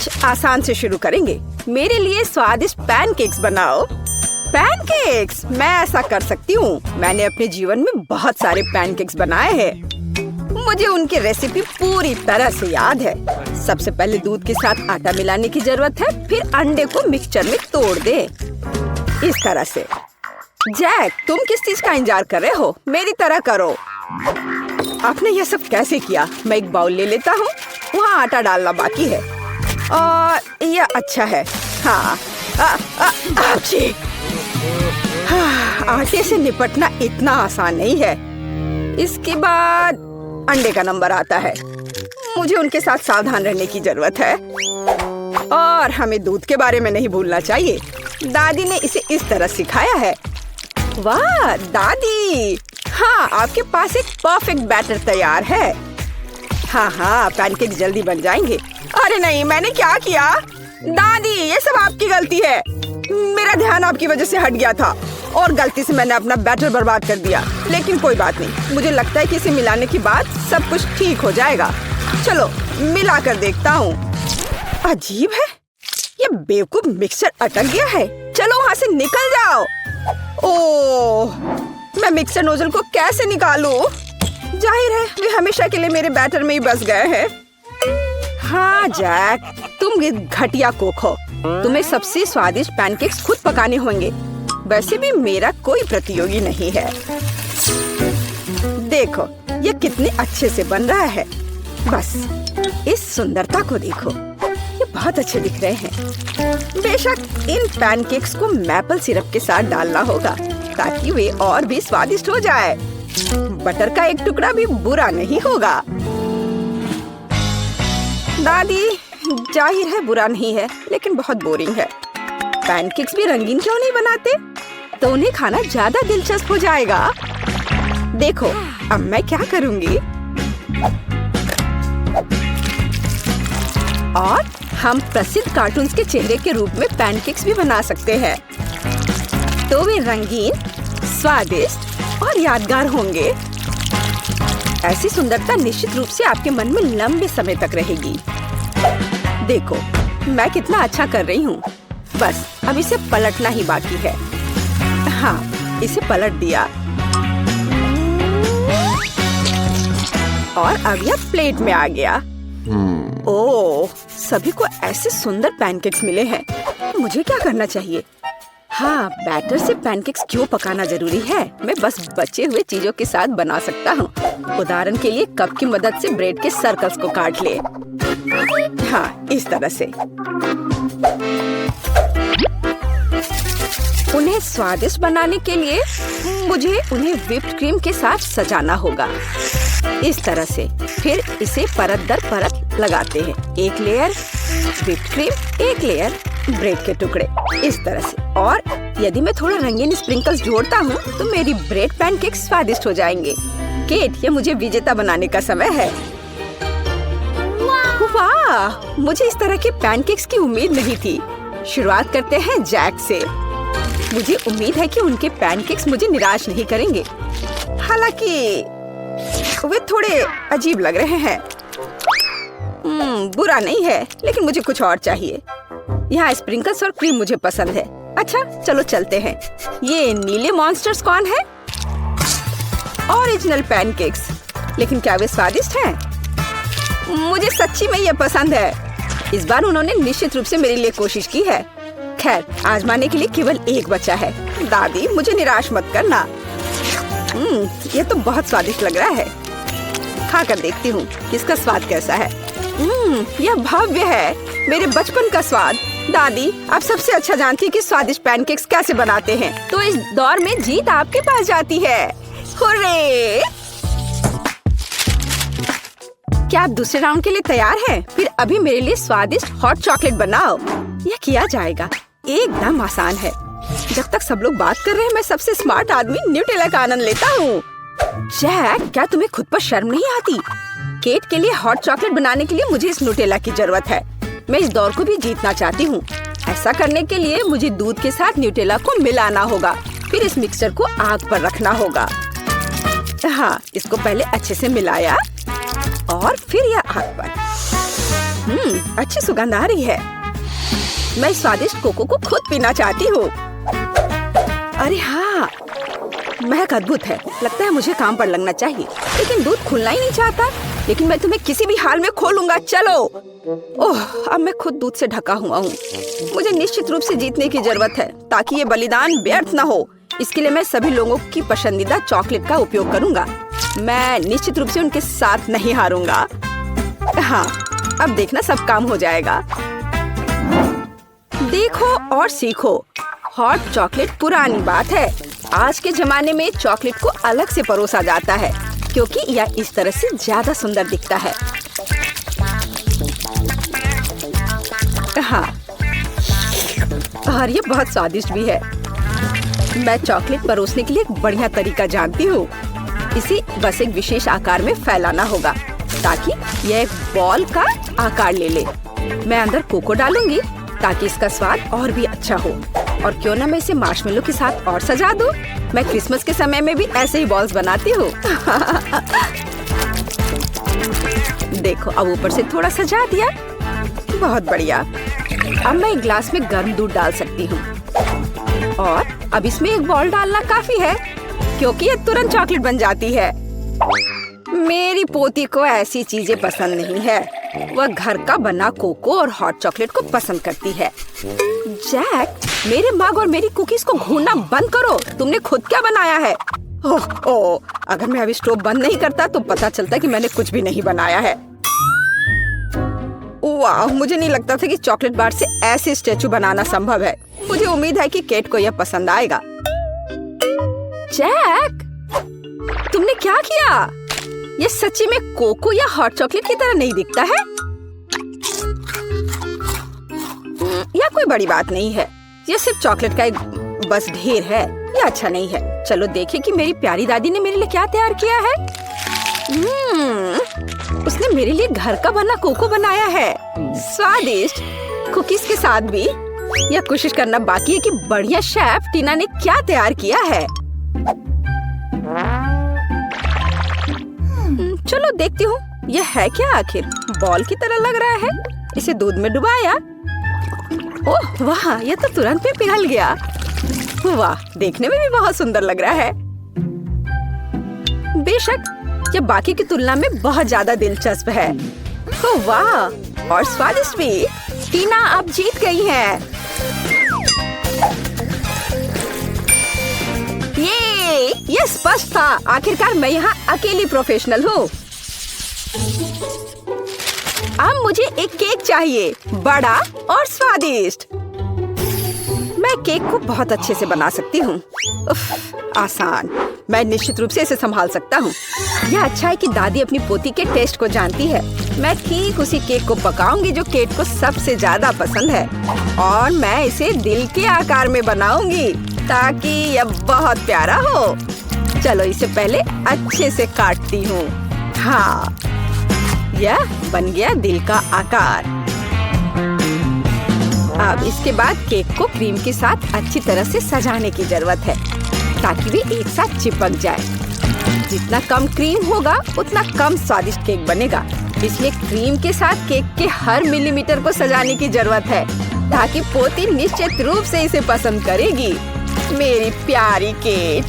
कुछ आसान से शुरू करेंगे। मेरे लिए स्वादिष्ट पैनकेक्स बनाओ। पैनकेक्स? मैं ऐसा कर सकती हूँ। मैंने अपने जीवन में बहुत सारे पैनकेक्स बनाए हैं। मुझे उनकी रेसिपी पूरी तरह से याद है। सबसे पहले दूध के साथ आटा मिलाने की जरूरत है, फिर अंडे को मिक्सचर में तोड़ दे, इस तरह से। जैक, तुम किस चीज का इंतजार कर रहे हो? मेरी तरह करो। आपने यह सब कैसे किया? मैं एक बाउल ले लेता हूँ। वहाँ आटा डालना बाकी है और यह अच्छा है। हाँ, आटे से निपटना इतना आसान नहीं है। इसके बाद अंडे का नंबर आता है। मुझे उनके साथ सावधान रहने की जरूरत है और हमें दूध के बारे में नहीं भूलना चाहिए। दादी ने इसे इस तरह सिखाया है। वाह दादी! हाँ, आपके पास एक परफेक्ट बैटर तैयार है। हाँ, पैनकेक जल्दी बन जाएंगे। अरे नहीं, मैंने क्या किया? दादी, ये सब आपकी गलती है। मेरा ध्यान आपकी वजह से हट गया था और गलती से मैंने अपना बैटर बर्बाद कर दिया। लेकिन कोई बात नहीं, मुझे लगता है कि इसे मिलाने के बाद सब कुछ ठीक हो जाएगा। चलो मिला कर देखता हूँ। अजीब है, ये बेवकूफ मिक्सचर अटक गया है। चलो वहाँ से निकल जाओ। ओह, मैं मिक्सर नोजल को कैसे निकालूं? जाहिर है वे हमेशा के लिए मेरे बैटर में ही बस गए हैं। हाँ जैक, तुम घटिया कुक हो। तुम्हें सबसे स्वादिष्ट पैनकेक्स खुद पकाने होंगे। वैसे भी मेरा कोई प्रतियोगी नहीं है। देखो ये कितने अच्छे से बन रहा है। बस इस सुंदरता को देखो, ये बहुत अच्छे दिख रहे हैं। बेशक इन पैनकेक्स को मैपल सिरप के साथ डालना होगा ताकि वे और भी स्वादिष्ट हो जाए। बटर का एक टुकड़ा भी बुरा नहीं होगा। दादी, जाहिर है बुरा नहीं है, लेकिन बहुत बोरिंग है। पैनकेक्स भी रंगीन क्यों नहीं बनाते? तो उन्हें खाना ज्यादा दिलचस्प हो जाएगा। देखो अब मैं क्या करूंगी। और हम प्रसिद्ध कार्टून्स के चेहरे के रूप में पैनकेक्स भी बना सकते हैं, तो वे रंगीन, स्वादिष्ट और यादगार होंगे। ऐसी सुंदरता निश्चित रूप से आपके मन में लंबे समय तक रहेगी। देखो मैं कितना अच्छा कर रही हूँ। बस अब इसे पलटना ही बाकी है। हाँ, इसे पलट दिया और अब यह प्लेट में आ गया। ओह, सभी को ऐसे सुंदर पैनकेक्स मिले हैं। मुझे क्या करना चाहिए? हाँ, बैटर से पैनकेक्स क्यों पकाना जरूरी है? मैं बस बचे हुए चीजों के साथ बना सकता हूँ। उदाहरण के लिए कप की मदद से ब्रेड के सर्कल्स को काट ले। हाँ, इस तरह से। उन्हें स्वादिष्ट बनाने के लिए मुझे उन्हें व्हिप्ड क्रीम के साथ सजाना होगा, इस तरह से। फिर इसे परत दर परत लगाते हैं। एक लेयर व्हिप्ड क्रीम, एक लेयर ब्रेड के टुकड़े, इस तरह से। और यदि मैं थोड़ा रंगीन स्प्रिंकल्स जोड़ता हूँ तो मेरी ब्रेड पैनकेक स्वादिष्ट हो जाएंगे। केट, ये मुझे विजेता बनाने का समय है। वाह, मुझे इस तरह के पैनकेक्स की उम्मीद नहीं थी। शुरुआत करते हैं जैक से। मुझे उम्मीद है कि उनके पैनकेक्स मुझे निराश नहीं करेंगे। हालांकि वे थोड़े अजीब लग रहे हैं। बुरा नहीं है, लेकिन मुझे कुछ और चाहिए। यहाँ स्प्रिंकल्स और क्रीम मुझे पसंद है। अच्छा चलो चलते हैं। ये नीले मॉन्स्टर्स कौन है? Original pancakes. लेकिन क्या वे स्वादिष्ट हैं? मुझे सच्ची में ये पसंद है। इस बार उन्होंने निश्चित रूप से मेरे लिए कोशिश की है। खैर, आजमाने के लिए केवल एक बचा है। दादी, मुझे निराश मत करना। ये तो बहुत स्वादिष्ट लग रहा है। खा कर देखती हूँ इसका स्वाद कैसा है। यह भव्य है, मेरे बचपन का स्वाद। दादी, आप सबसे अच्छा जानती हैं कि स्वादिष्ट पैनकेक्स कैसे बनाते हैं, तो इस दौर में जीत आपके पास जाती है। हुर्रे! क्या आप दूसरे राउंड के लिए तैयार हैं? फिर अभी मेरे लिए स्वादिष्ट हॉट चॉकलेट बनाओ। यह किया जाएगा, एकदम आसान है। जब तक सब लोग बात कर रहे हैं, मैं सबसे स्मार्ट आदमी न्यूटेला का आनंद लेता हूँ। जैक, क्या तुम्हें खुद पर शर्म नहीं आती? केट के लिए हॉट चॉकलेट बनाने के लिए मुझे इस न्यूटेला की जरूरत है। मैं इस दौर को भी जीतना चाहती हूँ। ऐसा करने के लिए मुझे दूध के साथ न्यूटेला को मिलाना होगा। फिर इस मिक्सचर को आग पर रखना होगा। हाँ, इसको पहले अच्छे से मिलाया और फिर यह आग पर। अच्छी सुगंध आ रही है। मैं स्वादिष्ट कोको को खुद पीना चाहती हूँ। अरे हाँ, महक अद्भुत है। लगता है मुझे काम पर लगना चाहिए, लेकिन दूध खुलना ही नहीं चाहता। लेकिन मैं तुम्हें किसी भी हाल में खोलूंगा, चलो। ओह, अब मैं खुद दूध से ढका हुआ हूँ। मुझे निश्चित रूप से जीतने की जरूरत है ताकि ये बलिदान व्यर्थ न हो। इसके लिए मैं सभी लोगों की पसंदीदा चॉकलेट का उपयोग करूंगा। मैं निश्चित रूप से उनके साथ नहीं हारूंगा। हाँ, अब देखना सब काम हो जाएगा। देखो और सीखो। हॉट चॉकलेट पुरानी बात है। आज के जमाने में चॉकलेट को अलग से परोसा जाता है क्योंकि यह इस तरह से ज्यादा सुंदर दिखता है। हाँ, और ये बहुत स्वादिष्ट भी है। मैं चॉकलेट परोसने के लिए एक बढ़िया तरीका जानती हूँ। इसे बस एक विशेष आकार में फैलाना होगा ताकि यह एक बॉल का आकार ले ले। मैं अंदर कोको डालूंगी ताकि इसका स्वाद और भी अच्छा हो। और क्यों ना मैं इसे मार्शमेलो के साथ और सजा दूं। मैं क्रिसमस के समय में भी ऐसे ही बॉल्स बनाती हूँ। देखो, अब ऊपर से थोड़ा सजा दिया। बहुत बढ़िया। अब मैं एक ग्लास में गर्म दूध डाल सकती हूँ और अब इसमें एक बॉल डालना काफी है क्योंकि ये तुरंत चॉकलेट बन जाती है। मेरी पोती को ऐसी चीजें पसंद नहीं है। वह घर का बना कोको और हॉट चॉकलेट को पसंद करती है। जैक, मेरे मग और मेरी कुकीज को घूरना बंद करो। तुमने खुद क्या बनाया है? ओह ओह, अगर मैं अभी स्टोव बंद नहीं करता तो पता चलता कि मैंने कुछ भी नहीं बनाया है। वाह, मुझे नहीं लगता था कि चॉकलेट बार से ऐसे स्टैचू बनाना संभव है। मुझे उम्मीद है कि केट को यह पसंद आएगा। जैक, तुमने क्या किया? ये सच्ची में कोको या हॉट चॉकलेट की तरह नहीं दिखता है। यह कोई बड़ी बात नहीं है। यह सिर्फ चॉकलेट का एक बस ढेर है। यह अच्छा नहीं है। चलो देखें कि मेरी प्यारी दादी ने मेरे लिए क्या तैयार किया है। उसने मेरे लिए घर का बना कोको बनाया है। स्वादिष्ट कुकीज के साथ भी। यह कोशिश करना बाकी है कि बढ़िया शेफ टीना ने क्या तैयार किया है। चलो देखती हूँ यह है क्या। आखिर बॉल की तरह लग रहा है। इसे दूध में डुबाया। ओह वाह, यह तो तुरंत में पिघल गया। वाह, देखने में भी बहुत सुंदर लग रहा है। बेशक यह बाकी की तुलना में बहुत ज्यादा दिलचस्प है। ओह वाह, और स्वादिष्ट भी। टीना अब जीत गई है। ये स्पष्ट था। आखिरकार मैं यहाँ अकेली प्रोफेशनल हूँ। अब मुझे एक केक चाहिए, बड़ा और स्वादिष्ट। मैं केक को बहुत अच्छे से बना सकती हूँ। आसान। मैं निश्चित रूप से इसे संभाल सकता हूँ। यह अच्छा है कि दादी अपनी पोती के टेस्ट को जानती है। मैं ठीक उसी केक को पकाऊंगी जो केट को सबसे ज्यादा पसंद है और मैं इसे दिल के आकार में बनाऊंगी ताकि यह बहुत प्यारा हो। चलो इसे पहले अच्छे से काटती हूँ। हाँ, यह बन गया दिल का आकार। अब इसके बाद केक को क्रीम के साथ अच्छी तरह से सजाने की जरूरत है ताकि वे एक साथ चिपक जाए। जितना कम क्रीम होगा उतना कम स्वादिष्ट केक बनेगा। इसलिए क्रीम के साथ केक के हर मिलीमीटर को सजाने की जरूरत है ताकि पोती निश्चित रूप से इसे पसंद करेगी। मेरी प्यारी केट,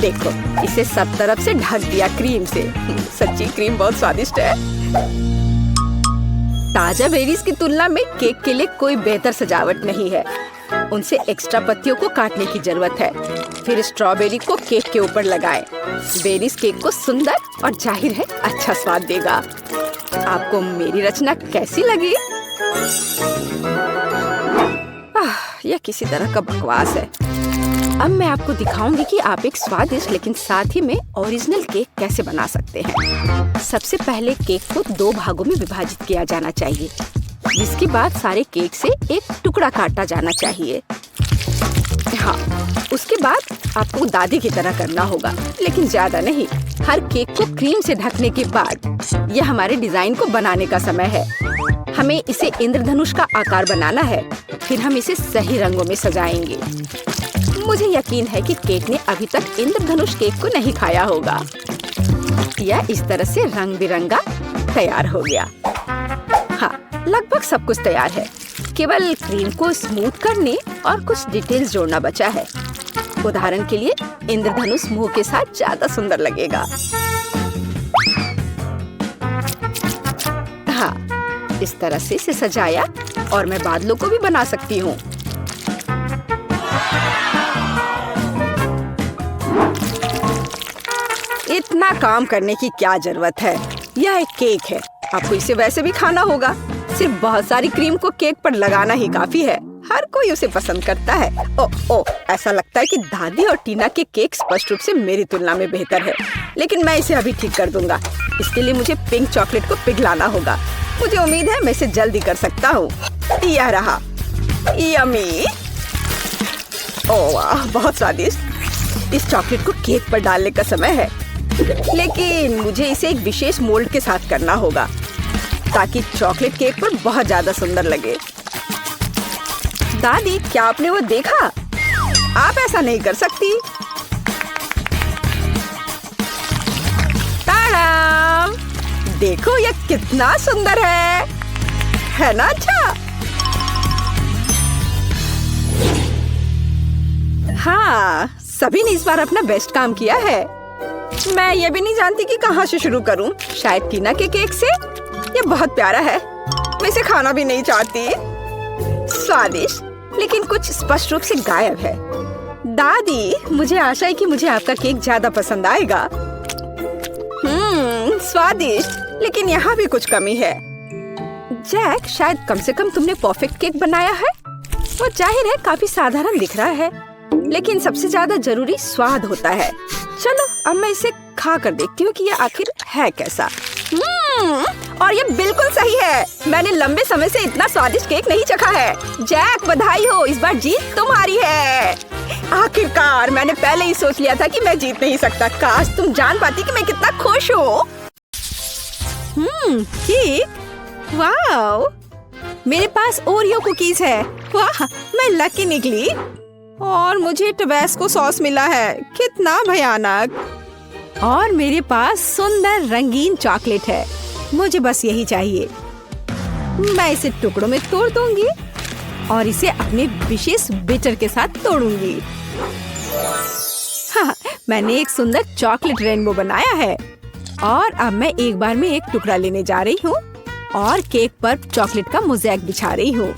देखो इसे सब तरफ से ढक दिया क्रीम से। सच्ची क्रीम बहुत स्वादिष्ट है। ताजा बेरीज की तुलना में केक के लिए कोई बेहतर सजावट नहीं है। उनसे एक्स्ट्रा पत्तियों को काटने की जरूरत है। फिर स्ट्रॉबेरी को केक के ऊपर लगाएं। बेरीज केक को सुंदर और जाहिर है अच्छा स्वाद देगा। आपको मेरी रचना कैसी लगी? यह किसी तरह का बकवास है। अब मैं आपको दिखाऊंगी कि आप एक स्वादिष्ट लेकिन साथ ही में ओरिजिनल केक कैसे बना सकते हैं। सबसे पहले केक को 2 भागों में विभाजित किया जाना चाहिए, जिसके बाद सारे केक से एक टुकड़ा काटा जाना चाहिए। हाँ, उसके बाद आपको दादी की तरह करना होगा, लेकिन ज्यादा नहीं। हर केक को क्रीम से ढकने के बाद यह हमारे डिजाइन को बनाने का समय है। हमें इसे इंद्रधनुष का आकार बनाना है। फिर हम इसे सही रंगों में सजाएंगे। मुझे यकीन है कि केक ने अभी तक इंद्रधनुष केक को नहीं खाया होगा। यह इस तरह से रंग बिरंगा तैयार हो गया। लगभग सब कुछ तैयार है। केवल क्रीम को स्मूथ करने और कुछ डिटेल्स जोड़ना बचा है। उदाहरण के लिए इंद्रधनुष मुंह के साथ ज्यादा सुंदर लगेगा। हाँ, इस तरह से इसे सजाया और मैं बादलों को भी बना सकती हूँ। इतना काम करने की क्या जरूरत है? यह एक केक है, आपको इसे वैसे भी खाना होगा। सिर्फ बहुत सारी क्रीम को केक पर लगाना ही काफी है। हर कोई उसे पसंद करता है। ओ, ऐसा लगता है कि दादी और टीना के केक स्पष्ट रूप से मेरी तुलना में बेहतर है, लेकिन मैं इसे अभी ठीक कर दूंगा। इसके लिए मुझे पिंक चॉकलेट को पिघलाना होगा। मुझे उम्मीद है मैं इसे जल्दी कर सकता हूँ। यह रहा, यम्मी। ओह वाह, बहुत स्वादिष्ट। इस चॉकलेट को केक पर डालने का समय है, लेकिन मुझे इसे एक विशेष मोल्ड के साथ करना होगा ताकि चॉकलेट केक पर बहुत ज्यादा सुंदर लगे। दादी, क्या आपने वो देखा? आप ऐसा नहीं कर सकती। ताड़ाम! देखो यह कितना सुंदर है ना? अच्छा, हाँ, सभी ने इस बार अपना बेस्ट काम किया है। मैं ये भी नहीं जानती कि कहाँ से शुरू करूं। शायद टीना के केक से। ये बहुत प्यारा है, मैं इसे खाना भी नहीं चाहती। स्वादिष्ट, लेकिन कुछ स्पष्ट रूप से गायब है। दादी, मुझे आशा है कि मुझे आपका केक ज्यादा पसंद आएगा। स्वादिष्ट, लेकिन यहाँ भी कुछ कमी है। जैक, शायद कम से कम तुमने परफेक्ट केक बनाया है। वो जाहिर है काफी साधारण दिख रहा है, लेकिन सबसे ज्यादा जरूरी स्वाद होता है। चलो अब मैं इसे खा कर देखती हूँ कि ये आखिर है कैसा। और ये बिल्कुल सही है। मैंने लंबे समय से इतना स्वादिष्ट केक नहीं चखा है। जैक, बधाई हो, इस बार जीत तुम्हारी है। आखिरकार, मैंने पहले ही सोच लिया था कि मैं जीत नहीं सकता। काश तुम जान पाती कि मैं कितना खुश हूँ। केक, वाह, मेरे पास ओरियो कुकीज है। वाह, मैं लकी निकली। और मुझे टबैस्को सॉस मिला है, कितना भयानक। और मेरे पास सुंदर रंगीन चॉकलेट है। मुझे बस यही चाहिए। मैं इसे टुकड़ों में तोड़ दूंगी और इसे अपने विशेष बिटर के साथ तोड़ूंगी। हाँ, मैंने एक सुंदर चॉकलेट रेनबो बनाया है। और अब मैं एक बार में एक टुकड़ा लेने जा रही हूँ और केक पर चॉकलेट का मोज़ेक बिछा रही हूँ।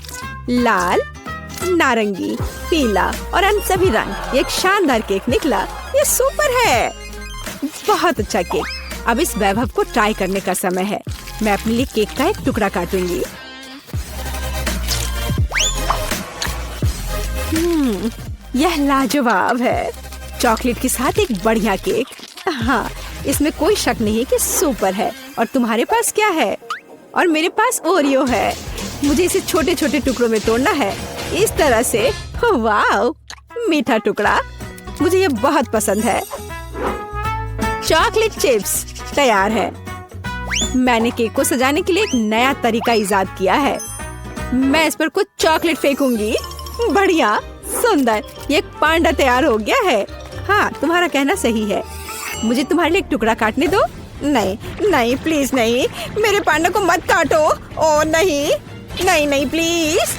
लाल, नारंगी, पीला और अन्य सभी रंग। एक शानदार केक निकला। ये सुपर है, बहुत अच्छा केक। अब इस वैभव को ट्राई करने का समय है। मैं अपने लिए केक का एक टुकड़ा काटूंगी। यह लाजवाब है। चॉकलेट के साथ एक बढ़िया केक। हाँ, इसमें कोई शक नहीं कि सुपर है। और तुम्हारे पास क्या है? और मेरे पास ओरियो है। मुझे इसे छोटे छोटे टुकड़ों में तोड़ना है, इस तरह से। वाह, मीठा टुकड़ा, मुझे ये बहुत पसंद है। चॉकलेट चिप्स तैयार है। मैंने केक को सजाने के लिए एक नया तरीका इजाद किया है। मैं इस पर कुछ चॉकलेट फेंकूंगी। बढ़िया, सुंदर, ये एक पांडा तैयार हो गया है। हाँ, तुम्हारा कहना सही है। मुझे तुम्हारे लिए एक टुकड़ा काटने दो। नहीं नहीं, प्लीज नहीं, मेरे पांडा को मत काटो। ओ नहीं नहीं नहीं, प्लीज।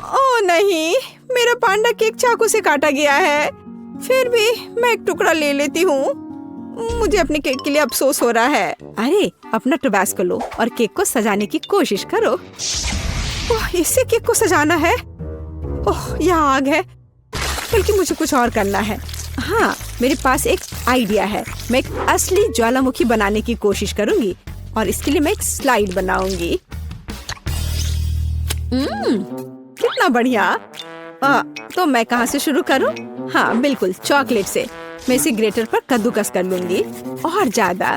ओ नहीं, मेरा पांडा केक चाकू से काटा गया है। फिर भी मैं एक टुकड़ा ले लेती हूँ। मुझे अपने केक के लिए अफसोस हो रहा है। अरे, अपना टबैस्को लो और केक को सजाने की कोशिश करो। ओह, इससे केक को सजाना है। ओह, यह आग है, बल्कि मुझे कुछ और करना है। हाँ, मेरे पास एक आइडिया है। मैं एक असली ज्वालामुखी बनाने की कोशिश करूंगी और इसके लिए मैं एक स्लाइड बनाऊंगी। कितना बढ़िया। तो मैं कहाँ से शुरू करूँ? हाँ, बिल्कुल, चॉकलेट से। मैं इसे ग्रेटर पर कद्दूकस कर लूंगी और ज्यादा।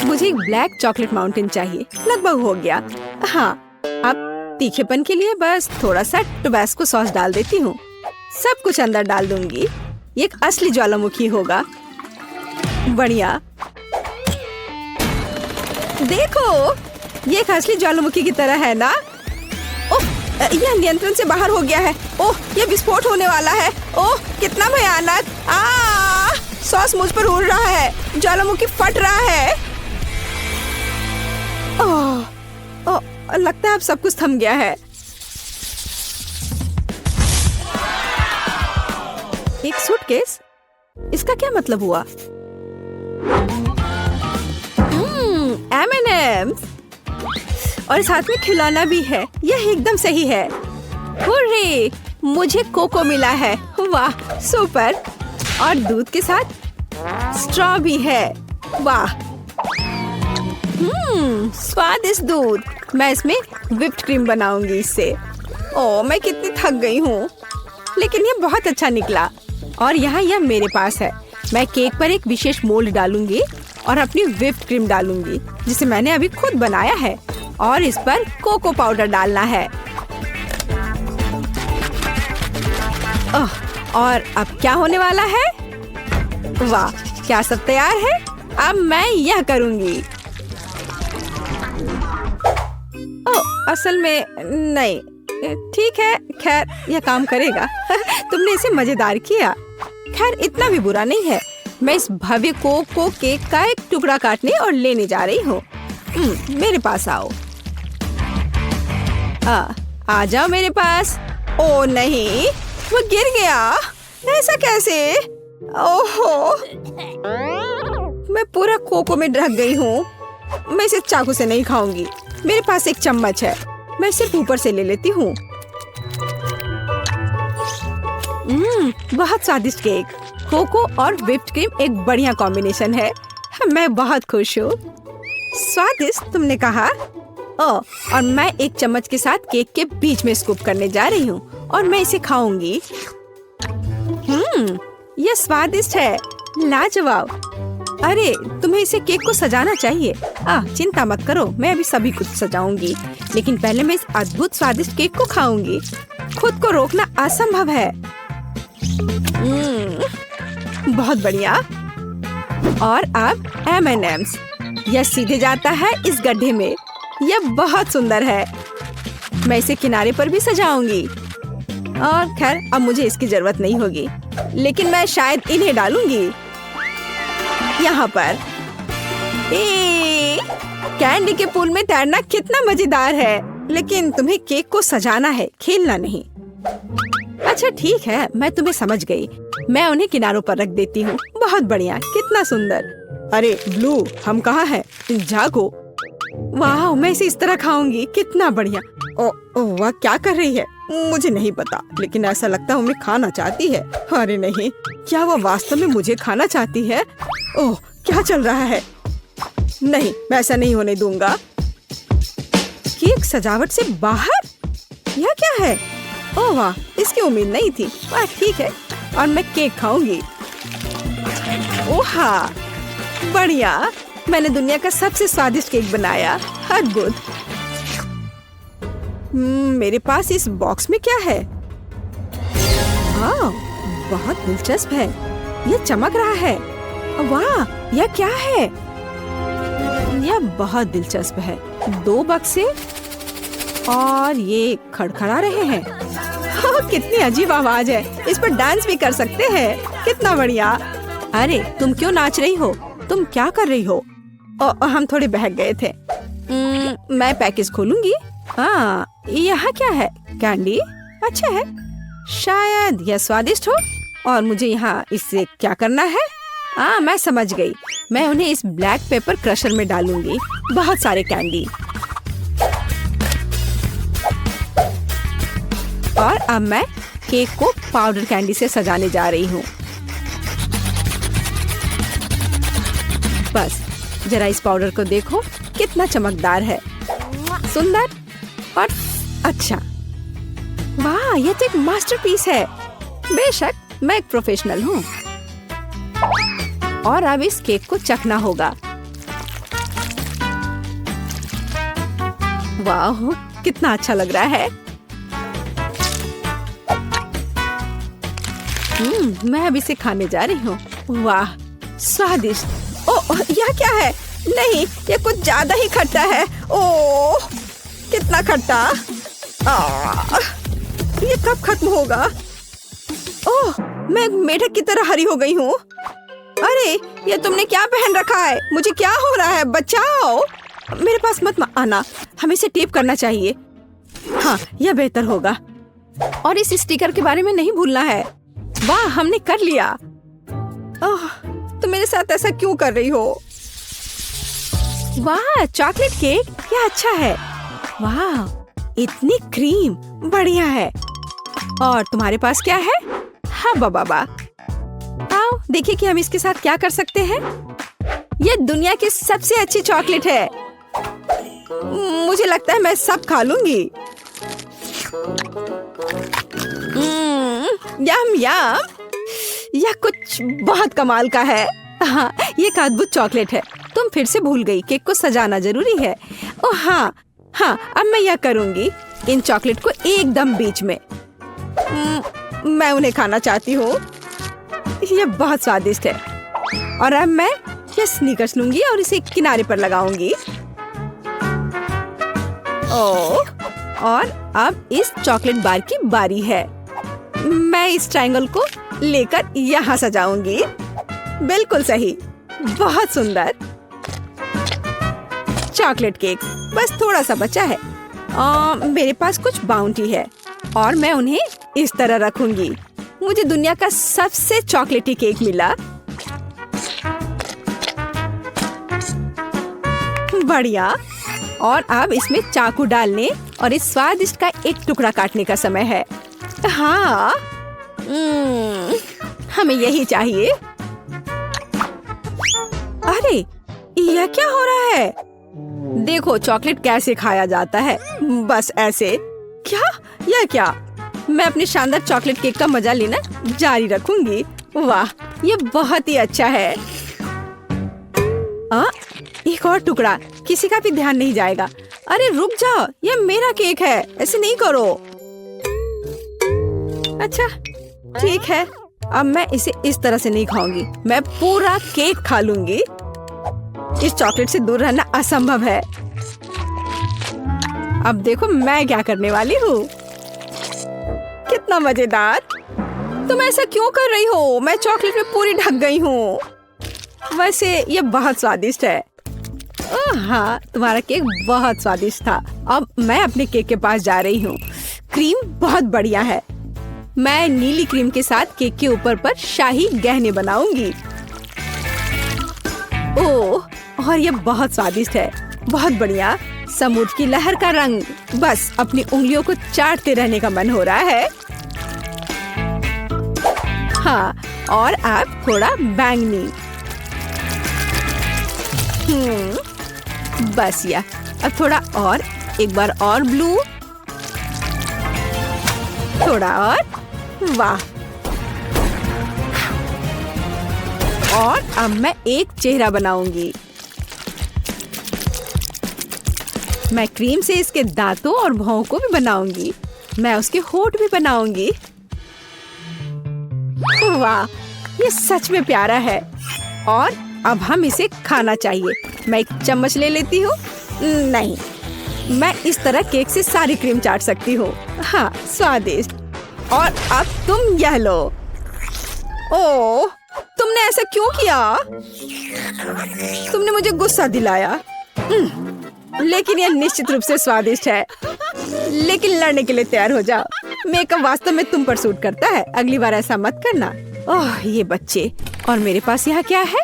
मुझे एक ब्लैक चॉकलेट माउंटेन चाहिए। लगभग हो गया। हाँ, अब तीखेपन के लिए बस थोड़ा सा टबैस्को सॉस डाल देती हूँ। सब कुछ अंदर डाल दूंगी। ये एक असली ज्वालामुखी होगा। बढ़िया, देखो, ये एक असली ज्वालामुखी की तरह है ना? ओह, यह नियंत्रण से बाहर हो गया है। ओह, यह विस्फोट होने वाला है। ओह, कितना भयानक। सॉस मुझ पर उड़ रहा है। ज्वालामुखी फट रहा है। ओह, लगता है अब सब कुछ थम गया है। एक सूटकेस, इसका क्या मतलब हुआ? M&M's और साथ में खिलौना भी है। यह एकदम सही है। हुर्रे, मुझे कोको मिला है। वाह सुपर। और दूध के साथ स्ट्रॉ भी है। वाह स्वादिष्ट दूध। मैं इसमें व्हिप्ड क्रीम बनाऊंगी इससे। ओह मैं कितनी थक गई हूँ, लेकिन ये बहुत अच्छा निकला। और यहाँ यह मेरे पास है। मैं केक पर एक विशेष मोल्ड डालूंगी और अपनी व्हिप्ड क्रीम डालूंगी जिसे मैंने अभी खुद बनाया है, और इस पर कोको पाउडर डालना है। और अब क्या होने वाला है? वाह क्या सब तैयार है। अब मैं यह करूंगी। असल में नहीं, ठीक है, खैर यह काम करेगा। तुमने इसे मजेदार किया। खैर इतना भी बुरा नहीं है। मैं इस भव्य कोको केक का एक टुकड़ा काटने और लेने जा रही हूँ। मेरे पास आओ। आ जाओ मेरे पास। ओ नहीं, वो गिर गया। ऐसा कैसे? ओहो, मैं पूरा कोको में ढक गई हूँ। मैं इसे चाकू से नहीं खाऊंगी। मेरे पास एक चम्मच है, मैं सिर्फ ऊपर से ले लेती हूँ। बहुत स्वादिष्ट केक। कोको और व्हिप्ड क्रीम एक बढ़िया कॉम्बिनेशन है। मैं बहुत खुश हूँ। स्वादिष्ट तुमने कहा। और मैं एक चम्मच के साथ केक के बीच में स्कूप करने जा रही हूँ और मैं इसे खाऊंगी। यह स्वादिष्ट है, लाजवाब। अरे तुम्हें इसे केक को सजाना चाहिए। चिंता मत करो, मैं अभी सभी कुछ सजाऊंगी, लेकिन पहले मैं इस अद्भुत स्वादिष्ट केक को खाऊंगी। खुद को रोकना असंभव है। बहुत बढ़िया। और अब M&M's, यह सीधे जाता है इस गड्ढे में। यह बहुत सुंदर है। मैं इसे किनारे पर भी सजाऊंगी। और खैर अब मुझे इसकी जरूरत नहीं होगी, लेकिन मैं शायद इन्हें डालूंगी यहाँ पर। कैंडी के पूल में तैरना कितना मजेदार है, लेकिन तुम्हें केक को सजाना है, खेलना नहीं। अच्छा ठीक है, मैं तुम्हें समझ गई। मैं उन्हें किनारों पर रख देती हूँ। बहुत बढ़िया, कितना सुंदर। अरे ब्लू, हम कहाँ हैं? जागो। वाह, मैं इसे इस तरह खाऊंगी। कितना बढ़िया। वह क्या कर रही है? मुझे नहीं पता, लेकिन ऐसा लगता है उन्हें खाना चाहती है। अरे नहीं, क्या वह वास्तव में मुझे खाना चाहती है? ओह, क्या चल रहा है? नहीं, मैं ऐसा नहीं होने दूंगा। केक सजावट से बाहर? यह क्या है? ओह वाह, इसकी उम्मीद नहीं थी। वाह ठीक है, और मैं केक खाऊंगी। ओहा, बढ़िया। मैंने दुनिया का सबसे स्वादिष्ट केक बनाया। अद्भुत। मेरे पास इस बॉक्स में क्या है? बहुत दिलचस्प है। यह चमक रहा है। वाह, यह क्या है? यह बहुत दिलचस्प है। 2 बक्से और ये खड़खड़ा रहे हैं। कितनी अजीब आवाज है। इस पर डांस भी कर सकते हैं। कितना बढ़िया। अरे तुम क्यों नाच रही हो? तुम क्या कर रही हो? हम थोड़े बहक गए थे। मैं पैकेज खोलूंगी। यहाँ क्या है? कैंडी? अच्छा है, शायद यह स्वादिष्ट हो। और मुझे यहाँ इससे क्या करना है? मैं समझ गई। मैं उन्हें इस ब्लैक पेपर क्रशर में डालूंगी। बहुत सारे कैंडी। और अब मैं केक को पाउडर कैंडी से सजाने जा रही हूँ। बस जरा इस पाउडर को देखो, कितना चमकदार है, सुंदर और अच्छा। वाह, यह तो एक मास्टरपीस है। बेशक, मैं एक प्रोफेशनल हूँ। और अब इस केक को चखना होगा। वाह, कितना अच्छा लग रहा है। मैं अब इसे खाने जा रही हूँ। वाह, स्वादिष्ट। ओह, यह क्या है? नहीं, ये कुछ ज्यादा ही खट्टा है। ओह, कितना खट्टा। ये कब खत्म होगा? ओह, मैं मेढक की तरह हरी हो गई हूँ। अरे, ये तुमने क्या पहन रखा है? मुझे क्या हो रहा है? बचाओ। मेरे पास मत आना, हमें इसे टेप करना चाहिए। हाँ, यह बेहतर होगा। और इस स्टिकर के बारे में नहीं भूलना है। वाह, हमने कर लिया। ओह, तुम मेरे साथ ऐसा क्यों कर रही हो? वाह, चॉकलेट केक, क्या अच्छा है। वाह, इतनी क्रीम, बढ़िया है। और तुम्हारे पास क्या है? हाँ बाबा, आओ देखिए कि हम इसके साथ क्या कर सकते हैं। यह दुनिया की सबसे अच्छी चॉकलेट है। मुझे लगता है मैं सब खा लूंगी। यम यम, यह कुछ बहुत कमाल का है। हाँ, ये एक अद्भुत चॉकलेट है। तुम फिर से भूल गई, केक को सजाना जरूरी है। ओह हाँ हाँ, अब मैं यह करूंगी, इन चॉकलेट को एकदम बीच में। मैं उन्हें खाना चाहती हूँ। यह बहुत स्वादिष्ट है। और अब मैं यह स्नीकर्स लूंगी और इसे किनारे पर लगाऊंगी। ओह, और अब इस चॉकलेट बार की बारी है। मैं इस ट्रायंगल को लेकर यहाँ सजाऊंगी। बिल्कुल सही, बहुत सुंदर। चॉकलेट केक बस थोड़ा सा बचा है। मेरे पास कुछ बाउंटी है और मैं उन्हें इस तरह रखूंगी। मुझे दुनिया का सबसे चॉकलेटी केक मिला। बढ़िया। और अब इसमें चाकू डालने और इस स्वादिष्ट का एक टुकड़ा काटने का समय है। हाँ, हमें यही चाहिए। अरे, यह क्या हो रहा है? देखो चॉकलेट कैसे खाया जाता है, बस ऐसे। क्या? यह क्या? मैं अपने शानदार चॉकलेट केक का मजा लेना जारी रखूंगी। वाह, ये बहुत ही अच्छा है। एक और टुकड़ा, किसी का भी ध्यान नहीं जाएगा। अरे रुक जाओ, ये मेरा केक है, ऐसे नहीं करो। अच्छा ठीक है, अब मैं इसे इस तरह से नहीं खाऊंगी, मैं पूरा केक खा लूंगी। इस चॉकलेट से दूर रहना असंभव है। अब देखो मैं क्या करने वाली हूँ। कितना मजेदार। तुम ऐसा क्यों कर रही हो? मैं चॉकलेट में पूरी ढक गई हूँ। वैसे ये बहुत स्वादिष्ट है। हाँ, तुम्हारा केक बहुत स्वादिष्ट था। अब मैं अपने केक के पास जा रही हूँ। क्रीम बहुत बढ़िया है। मैं नीली क्रीम के साथ केक के ऊपर पर शाही गहने बनाऊंगी। ओह, और ये बहुत स्वादिष्ट है। बहुत बढ़िया। समुद्र की लहर का रंग, बस अपनी उंगलियों को चाटते रहने का मन हो रहा है। हाँ, और अब थोड़ा बैंगनी। बस या, अब थोड़ा और, एक बार और ब्लू, थोड़ा और। वाह। और अब मैं एक चेहरा बनाऊंगी। मैं क्रीम से इसके दांतों और भौं को भी बनाऊंगी। मैं उसके होंठ भी बनाऊंगी। वाह, ये सच में प्यारा है। और अब हम इसे खाना चाहिए। मैं एक चम्मच ले लेती हूँ। नहीं, मैं इस तरह केक से सारी क्रीम चाट सकती हूँ। हाँ, स्वादिष्ट। और अब तुम यह लो। ओह, तुमने ऐसा क्यों किया? तुमने मुझे गुस्सा दिलाया। लेकिन यह निश्चित रूप से स्वादिष्ट है। लेकिन लड़ने के लिए तैयार हो जाओ। मेकअप वास्तव में तुम पर सूट करता है। अगली बार ऐसा मत करना। ओह, ये बच्चे। और मेरे पास यहाँ क्या है?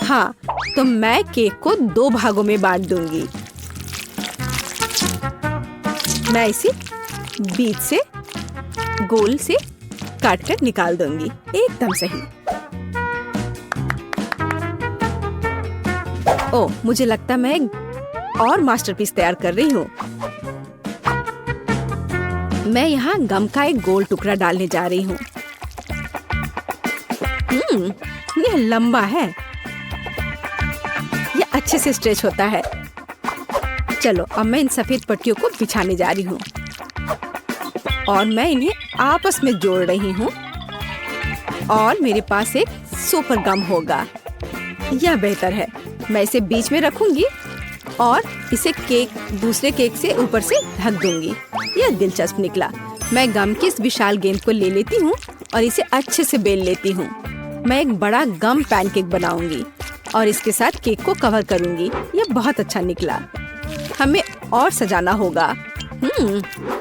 हाँ, तो मैं केक को 2 भागों में बांट दूंगी। मैं इसे बीच से गोल से काट कर निकाल दूंगी। एकदम सही। ओह, मुझे लगता मैं एक और मास्टरपीस तैयार कर रही हूँ। मैं यहाँ गम का एक गोल टुकड़ा डालने जा रही हूँ। यह लंबा है। यह अच्छे से स्ट्रेच होता है। चलो, अब मैं इन सफेद पट्टियों को बिछाने जा रही हूँ और मैं इन्हें आपस में जोड़ रही हूँ। और मेरे पास एक सुपर गम होगा। यह बेहतर है। मैं इसे बीच में रखूंगी और इसे केक दूसरे केक से ऊपर से ढक दूंगी। यह दिलचस्प निकला। मैं गम की इस विशाल गेंद को ले लेती हूँ और इसे अच्छे से बेल लेती हूँ। मैं एक बड़ा गम पैनकेक बनाऊंगी। और इसके साथ केक को कवर करूंगी। ये बहुत अच्छा निकला। हमें और सजाना होगा।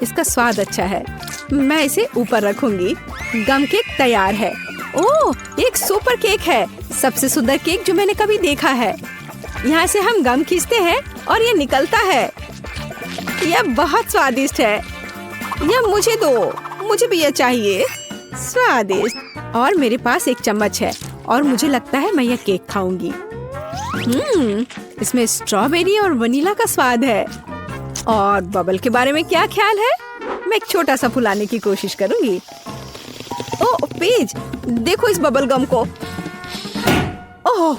इसका स्वाद अच्छा है। मैं इसे ऊपर रखूंगी। गम केक तैयार है। ओह, एक सुपर केक है, सबसे सुंदर केक जो मैंने कभी देखा है। यहाँ से हम गम खींचते हैं और ये निकलता है। यह बहुत स्वादिष्ट है। यह मुझे दो, मुझे भी यह चाहिए। स्वादिष्ट। और मेरे पास एक चम्मच है और मुझे लगता है मैं यह केक खाऊंगी। इसमें स्ट्रॉबेरी और वनीला का स्वाद है। और बबल के बारे में क्या ख्याल है? मैं एक छोटा सा फुलाने की कोशिश करूंगी। ओह पेज, देखो इस बबल गम को। ओह,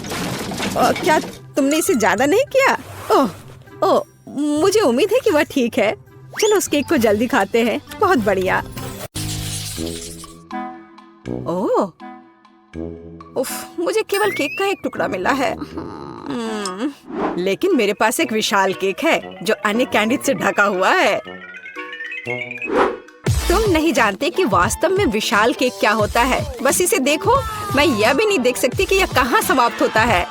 क्या तुमने इसे ज्यादा नहीं किया? ओह, मुझे उम्मीद है कि वह ठीक है। चलो उस केक को जल्दी खाते हैं। बहुत बढ़िया। ओह, उफ, मुझे केवल केक का एक टुकड़ा मिला है। लेकिन मेरे पास एक विशाल केक है जो अन्य कैंडी से ढका हुआ है। तुम नहीं जानते कि वास्तव में विशाल केक क्या होता है। बस इसे देखो। मैं यह भी नहीं देख सकती कि यह कहाँ समाप्त होता है।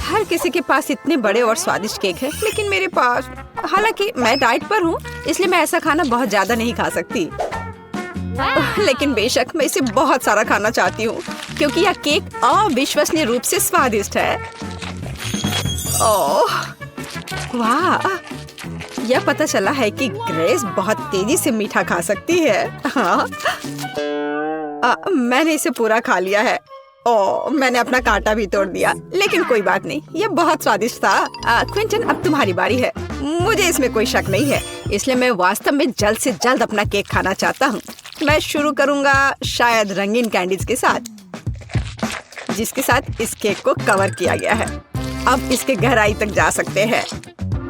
हर किसी के पास इतने बड़े और स्वादिष्ट केक है, लेकिन मेरे पास, हालांकि मैं डाइट पर हूँ, इसलिए मैं ऐसा खाना बहुत ज्यादा नहीं खा सकती। लेकिन बेशक मैं इसे बहुत सारा खाना चाहती हूँ क्योंकि यह केक अविश्वसनीय रूप से स्वादिष्ट है। ओह वाह, यह पता चला है कि ग्रेस बहुत तेजी से मीठा खा सकती है। हाँ, मैंने इसे पूरा खा लिया है। ओह, मैंने अपना कांटा भी तोड़ दिया, लेकिन कोई बात नहीं, यह बहुत स्वादिष्ट था। क्विंटन, अब तुम्हारी बारी है। मुझे इसमें कोई शक नहीं है, इसलिए मैं वास्तव में जल्द से जल्द अपना केक खाना चाहता हूँ। मैं शुरू करूँगा शायद रंगीन कैंडीज के साथ, जिसके साथ इस केक को कवर किया गया है। अब इसके गहराई तक जा सकते हैं।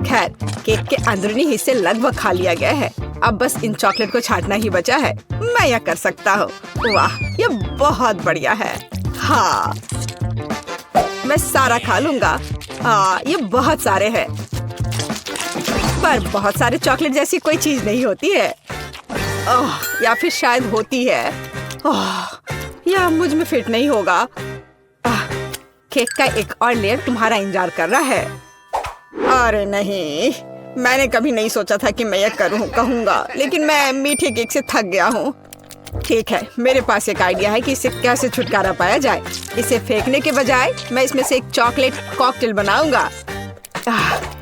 खैर, केक के अंदरूनी हिस्से लगभग खा लिया गया है। अब बस इन चॉकलेट को छांटना ही बचा है। मैं यह कर सकता हूँ। वाह, यह बहुत बढ़िया है। हाँ, मैं सारा खा लूंगा। हाँ, ये बहुत सारे हैं, पर बहुत सारे चॉकलेट जैसी कोई चीज नहीं होती है। ओह, या फिर शायद होती है। ओह, यह मुझ में फिट नहीं होगा। केक का एक और लेयर तुम्हारा इंतजार कर रहा है। अरे नहीं, मैंने कभी नहीं सोचा था कि मैं यह कहूँगा, लेकिन मैं मीठे केक से थक गया हूँ। ठीक है, मेरे पास एक आइडिया है कि इससे कैसे छुटकारा पाया जाए। इसे फेंकने के बजाय मैं इसमें से एक चॉकलेट कॉकटेल बनाऊंगा।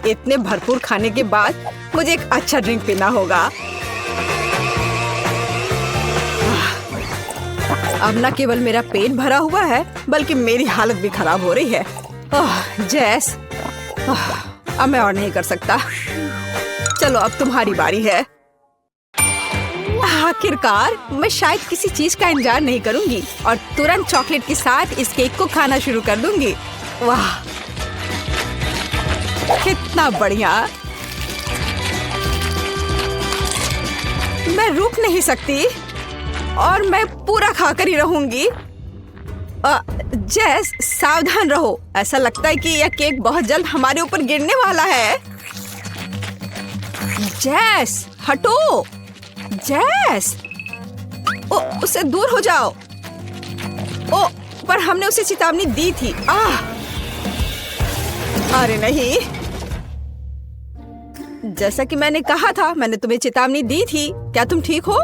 इतने भरपूर खाने के बाद मुझे एक अच्छा ड्रिंक पीना होगा। अब न केवल मेरा पेट भरा हुआ है, बल्कि मेरी हालत भी खराब हो रही है। जैस, अब मैं और नहीं कर सकता। चलो अब तुम्हारी बारी है। आखिरकार मैं शायद किसी चीज का इंतजार नहीं करूंगी और तुरंत चॉकलेट के साथ इस केक को खाना शुरू कर दूंगी। वाह, कितना बढ़िया। मैं रुक नहीं सकती और मैं पूरा खाकर ही रहूंगी। जैस, सावधान रहो। ऐसा लगता है कि यह केक बहुत जल्द हमारे ऊपर गिरने वाला है। जैस, हटो। जैस, उससे दूर हो जाओ। पर हमने उसे चेतावनी दी थी। अरे नहीं, जैसा कि मैंने कहा था, मैंने तुम्हें चेतावनी दी थी। क्या तुम ठीक हो?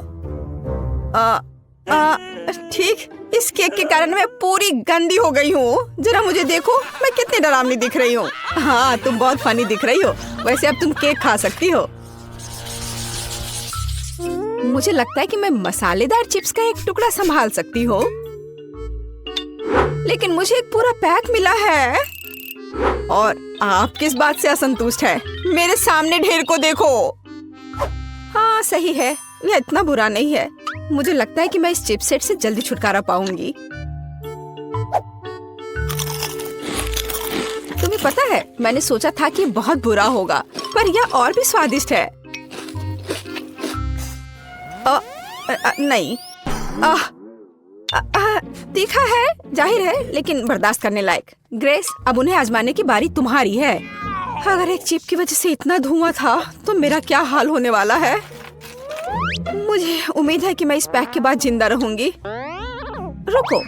ठीक। इस केक के कारण मैं पूरी गंदी हो गई हूँ। जरा मुझे देखो, मैं कितनी डरावनी दिख रही हूँ। हाँ, तुम बहुत फनी दिख रही हो। वैसे अब तुम केक खा सकती हो। मुझे लगता है कि मैं मसालेदार चिप्स का एक टुकड़ा संभाल सकती हूँ, लेकिन मुझे एक पूरा पैक मिला है। और आप किस बात से असंतुष्ट है? मेरे सामने ढेर को देखो। हाँ, सही है, यह इतना बुरा नहीं है। मुझे लगता है कि मैं इस चिप सेट से जल्दी छुटकारा पाऊंगी। तुम्हें पता है, मैंने सोचा था कि बहुत बुरा होगा, पर यह और भी स्वादिष्ट है। नहीं, तीखा है, जाहिर है, लेकिन बर्दाश्त करने लायक। ग्रेस, अब उन्हें आजमाने की बारी तुम्हारी है। अगर एक चिप की वजह से इतना धुआं था, तो मेरा क्या हाल होने वाला है। मुझे उम्मीद है कि मैं इस पैक के बाद जिंदा रहूंगी। रुको,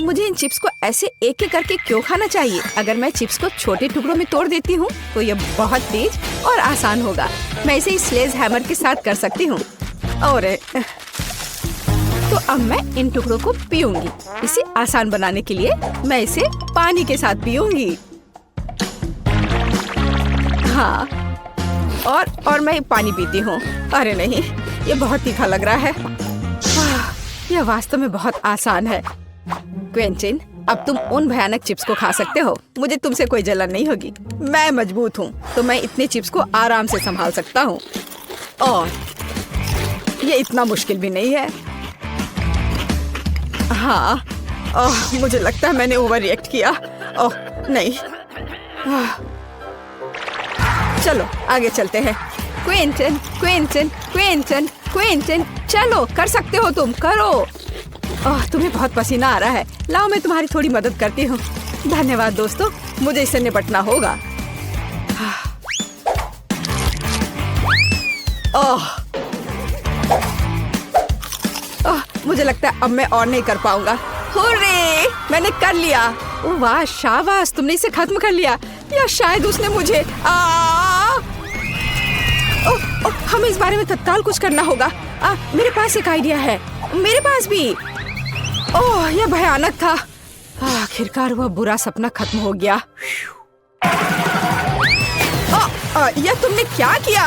मुझे इन चिप्स को ऐसे एक एक करके क्यों खाना चाहिए? अगर मैं चिप्स को छोटे टुकड़ों में तोड़ देती हूँ तो ये बहुत तेज और आसान होगा। मैं इसे इस स्लेज हैमर के साथ कर सकती हूँ। और तो अब मैं इन टुकड़ों को पीऊंगी। इसे आसान बनाने के लिए मैं इसे पानी के साथ पीऊंगी। हाँ, और मैं पानी पीती हूँ। अरे नहीं, ये बहुत तीखा लग रहा है। यह वास्तव में बहुत आसान है। क्विंटन, अब तुम उन भयानक चिप्स को खा सकते हो। मुझे तुमसे कोई जलन नहीं होगी। मैं मजबूत हूँ, तो मैं इतने चिप्स को आराम से संभाल सकता हूँ। और ये इतना मुश्किल भी नहीं है। हाँ, मुझे लगता है मैंने ओवर रिएक्ट किया। ओह नहीं। चलो आगे चलते हैं। क्विंटन, क्विंटन, क्विंटन, क्विंटन, चलो, कर सकते हो तुम, करो। तुम्हें बहुत पसीना आ रहा है। लाओ मैं तुम्हारी थोड़ी मदद करती हूँ। धन्यवाद दोस्तों, मुझे इससे निपटना होगा। मुझे लगता है अब मैं और नहीं कर पाऊंगा। हुर्रे, मैंने कर लिया। वाह शाबाश, तुमने इसे खत्म कर लिया। या शायद उसने मुझे हमें इस बारे में तत्काल कुछ करना होगा। मेरे पास एक आइडिया है। मेरे पास भी। ओह, यह भयानक था। आखिरकार वह बुरा सपना खत्म हो गया। यह तुमने क्या किया?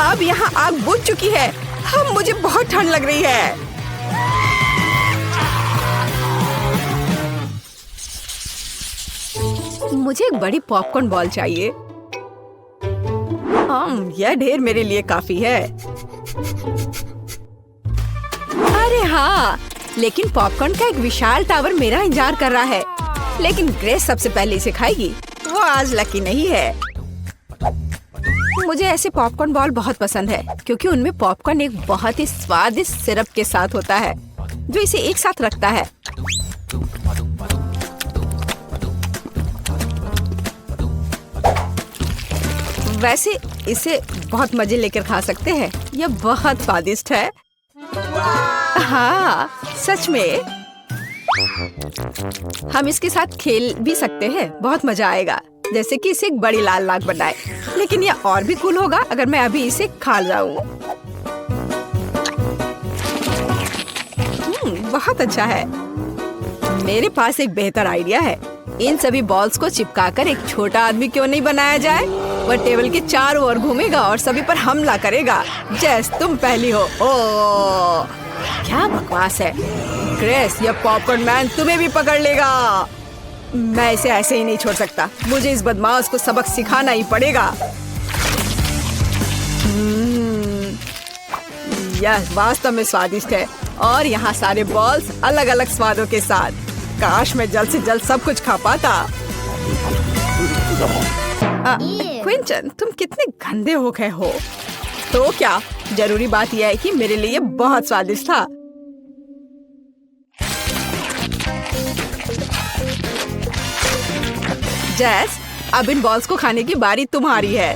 अब यहाँ आग बुझ चुकी है। मुझे बहुत ठंड लग रही है। मुझे एक बड़ी पॉपकॉर्न बॉल चाहिए। यह ढेर मेरे लिए काफी है। अरे हाँ, लेकिन पॉपकॉर्न का एक विशाल टावर मेरा इंतजार कर रहा है। लेकिन ग्रेस सबसे पहले इसे खाएगी। वो आज लकी नहीं है। मुझे ऐसे पॉपकॉर्न बॉल बहुत पसंद है क्योंकि उनमें पॉपकॉर्न एक बहुत ही स्वादिष्ट सिरप के साथ होता है जो इसे एक साथ रखता है। वैसे इसे बहुत मजे लेकर खा सकते हैं। यह बहुत स्वादिष्ट है। हाँ, सच में। हम इसके साथ खेल भी सकते हैं। बहुत मजा आएगा, जैसे कि इसे एक बड़ी लाल नाग बनाए। लेकिन यह और भी कूल होगा अगर मैं अभी इसे खा जाऊं। बहुत अच्छा है। मेरे पास एक बेहतर आइडिया है। इन सभी बॉल्स को चिपकाकर एक छोटा आदमी क्यों नहीं बनाया जाए? वह टेबल के चारों ओर घूमेगा और सभी पर हमला करेगा। जैस, तुम पहली हो। ओह, क्या बकवास है। ग्रेस, यह पॉपकॉर्न मैन तुम्हें भी पकड़ लेगा। मैं इसे ऐसे ही नहीं छोड़ सकता। मुझे इस बदमाश को सबक सिखाना ही पड़ेगा। यह वास्तव में स्वादिष्ट है और यहाँ सारे बॉल्स अलग अलग स्वादों के साथ। काश मैं जल्द से जल्द सब कुछ खा पाता। क्विंटन, तुम कितने गंदे हो गए हो। तो क्या, जरूरी बात यह है कि मेरे लिए बहुत स्वादिष्ट था। जैस, अब इन बॉल्स को खाने की बारी तुम्हारी है।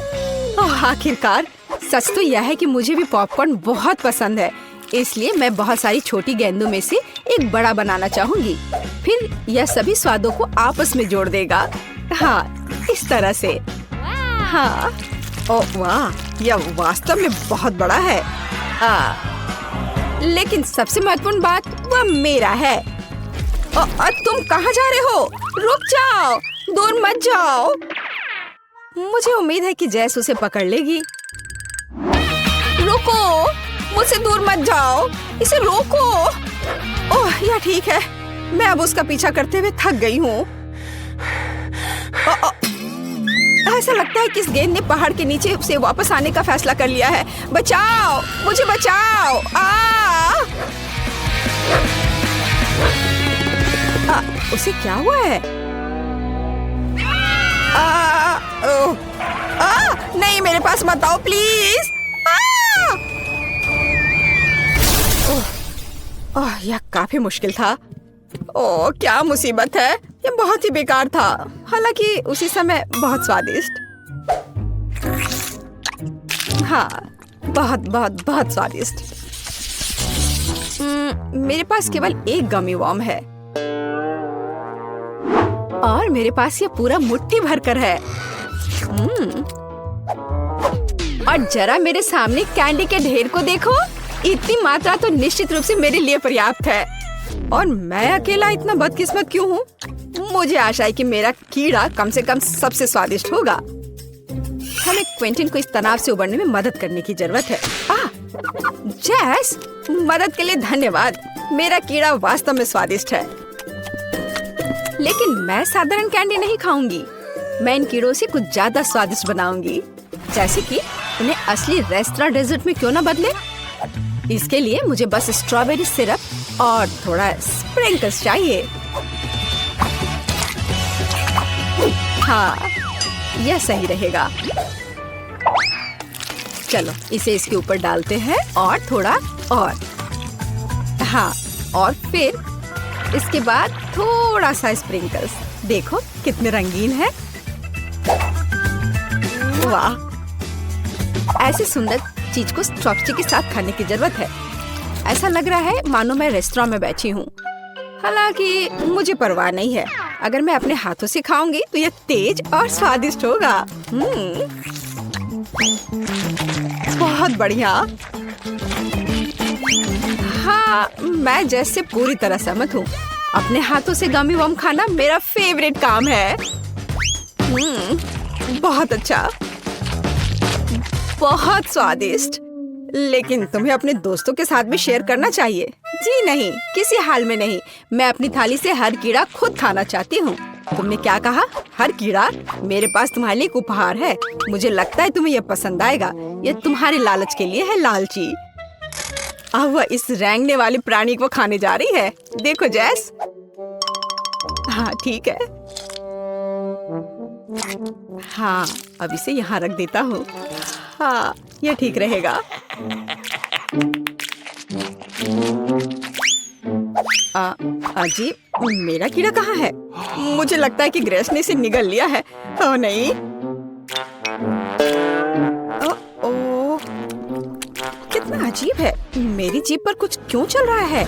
आखिरकार। सच तो यह है कि मुझे भी पॉपकॉर्न बहुत पसंद है, इसलिए मैं बहुत सारी छोटी गेंदों में से एक बड़ा बनाना चाहूंगी। फिर यह सभी स्वादों को आपस में जोड़ देगा। हाँ, इस तरह से। हाँ, ओह वाह, यह वास्तव में बहुत बड़ा है। लेकिन सबसे महत्वपूर्ण बात वह मेरा है। तुम कहाँ जा रहे हो? रुक जाओ, दूर मत जाओ। मुझे उम्मीद है कि जैस उसे पकड़ लेगी। रुको, मुझसे दूर मत जाओ, इसे रोको। ओह, यह ठीक है। मैं अब उसका पीछा करते हुए थक गई हूँ। ऐसा लगता है कि इस गेंद ने पहाड़ के नीचे से वापस आने का फैसला कर लिया है। बचाओ, मुझे बचाओ। उसे क्या हुआ है? नहीं, मेरे पास मत आओ प्लीज। यह काफी मुश्किल था। ओह, क्या मुसीबत है। यह बहुत ही बेकार था, हालांकि उसी समय बहुत स्वादिष्ट। हाँ, बहुत बहुत बहुत स्वादिष्ट। मेरे पास केवल एक गमी वर्म है। और मेरे पास ये पूरा मुट्ठी भर कर है। और जरा मेरे सामने कैंडी के ढेर को देखो। इतनी मात्रा तो निश्चित रूप से मेरे लिए पर्याप्त है। और मैं अकेला इतना बदकिस्मत क्यों हूँ? मुझे आशा है कि मेरा कीड़ा कम से कम सबसे स्वादिष्ट होगा। हमें क्विंटन को इस तनाव से उबरने में मदद करने की जरूरत है। जैस, मदद के लिए धन्यवाद। मेरा कीड़ा वास्तव में स्वादिष्ट है। लेकिन मैं साधारण कैंडी नहीं खाऊंगी। मैं इन कीड़ों से कुछ ज्यादा स्वादिष्ट बनाऊंगी। जैसे कि उन्हें असली रेस्टोरेंट डेजर्ट में क्यों ना बदले। इसके लिए मुझे बस स्ट्रॉबेरी सिरप और थोड़ा स्प्रिंकल्स चाहिए। हाँ, यह सही रहेगा। चलो इसे इसके ऊपर डालते हैं और थोड़ा और। हाँ, और फिर इसके बाद थोड़ा सा स्प्रिंकल्स। देखो कितने रंगीन है। वाह, ऐसे सुंदर चीज को चॉपस्टिक के साथ खाने की जरूरत है। ऐसा लग रहा है मानो मैं रेस्टोरेंट में बैठी हूँ। हालांकि मुझे परवाह नहीं है। अगर मैं अपने हाथों से खाऊंगी तो यह तेज और स्वादिष्ट होगा। बहुत बढ़िया। हाँ, मैं जैसे पूरी तरह सहमत हूँ। अपने हाथों से गमी वम खाना मेरा फेवरेट काम है। बहुत अच्छा, बहुत स्वादिष्ट। लेकिन तुम्हें अपने दोस्तों के साथ भी शेयर करना चाहिए। जी नहीं, किसी हाल में नहीं। मैं अपनी थाली से हर कीड़ा खुद खाना चाहती हूँ। तुमने क्या कहा? हर कीड़ा? मेरे पास तुम्हारे लिए एक उपहार है। मुझे लगता है तुम्हें यह पसंद आएगा। यह तुम्हारे लालच के लिए है, लालची। अब वह इस रेंगने वाले प्राणी को खाने जा रही है। देखो जैस। हाँ ठीक है। हाँ, अब इसे यहाँ रख देता हूँ। हाँ, ये ठीक रहेगा। अजीब, मेरा कीड़ा कहाँ है? मुझे लगता है कि ग्रेस ने इसे निगल लिया है। ओह नहीं। ओह, कितना अजीब है। मेरी जीभ पर कुछ क्यों चल रहा है?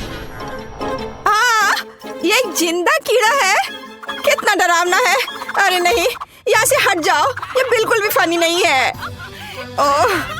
ये एक जिंदा कीड़ा है। कितना डरावना है। अरे नहीं, यहाँ से हट जाओ। ये बिल्कुल भी फनी नहीं है। ओह